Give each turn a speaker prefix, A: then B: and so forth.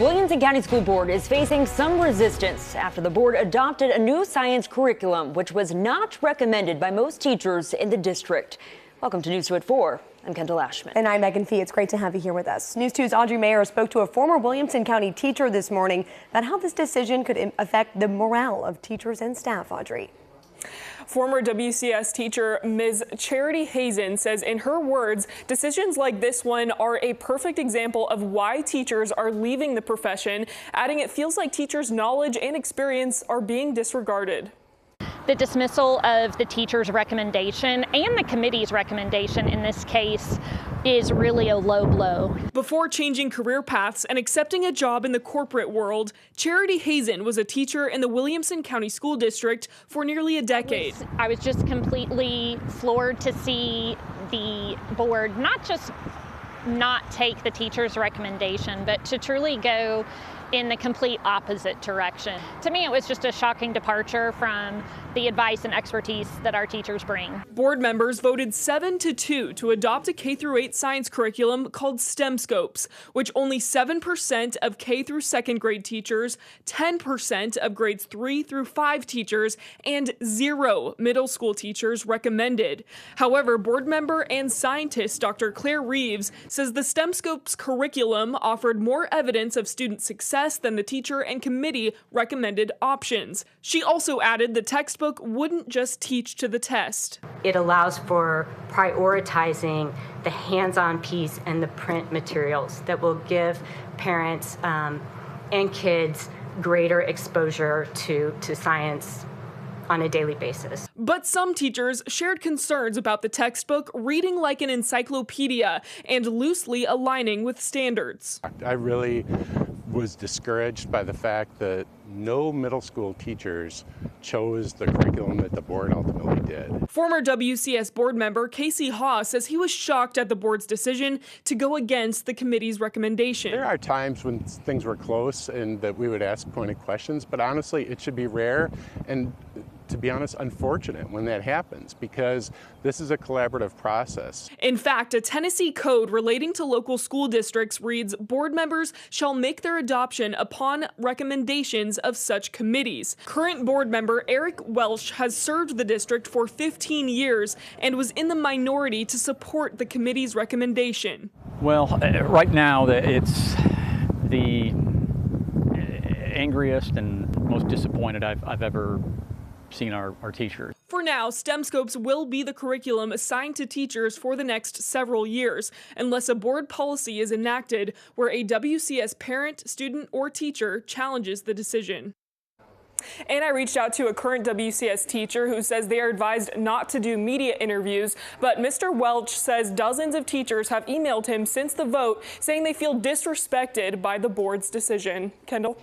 A: Williamson County School Board is facing some resistance after the board adopted a new science curriculum, which was not recommended by most teachers in the district. Welcome to News 2 at 4. I'm Kendall Ashman.
B: And I'm Megan Fee. It's great to have you here with us. News 2's Audrey Mayer spoke to a former Williamson County teacher this morning about how this decision could affect the morale of teachers and staff. Audrey.
C: Former WCS teacher Ms. Charity Hazen says, in her words, decisions like this one are a perfect example of why teachers are leaving the profession, adding it feels like teachers' knowledge and experience are being disregarded.
D: The dismissal of the teacher's recommendation and the committee's recommendation in this case is really a low blow.
C: Before changing career paths and accepting a job in the corporate world, Charity Hazen was a teacher in the Williamson County School District for nearly a decade.
D: I was just completely floored to see the board not just not take the teacher's recommendation, but to truly go in the complete opposite direction. To me, it was just a shocking departure from the advice and expertise that our teachers bring.
C: Board members voted 7-2 to adopt a K-8 science curriculum called STEM Scopes, which only 7% of K through second grade teachers, 10% of grades 3 through 5 teachers, and 0 middle school teachers recommended. However, board member and scientist Dr. Claire Reeves says the STEM Scopes curriculum offered more evidence of student success than the teacher and committee recommended options. She also added the textbook wouldn't just teach to the test.
E: It allows for prioritizing the hands-on piece and the print materials that will give parents and kids greater exposure to science on a daily basis.
C: But some teachers shared concerns about the textbook reading like an encyclopedia and loosely aligning with standards.
F: I really was discouraged by the fact that no middle school teachers chose the curriculum that the board ultimately did.
C: Former WCS board member Casey Haw says he was shocked at the board's decision to go against the committee's recommendation.
F: There are times when things were close and that we would ask pointed questions, but honestly, it should be rare and, to be honest, unfortunate when that happens, because this is a collaborative process.
C: In fact, a Tennessee code relating to local school districts reads, board members shall make their adoption upon recommendations of such committees. Current board member Eric Welsh has served the district for 15 years and was in the minority to support the committee's recommendation.
G: Well, right now it's the angriest and most disappointed I've ever seen our teachers.
C: For now, STEM Scopes will be the curriculum assigned to teachers for the next several years, unless a board policy is enacted where a WCS parent, student, or teacher challenges the decision. And I reached out to a current WCS teacher who says they are advised not to do media interviews, but Mr. Welch says dozens of teachers have emailed him since the vote saying they feel disrespected by the board's decision. Kendall?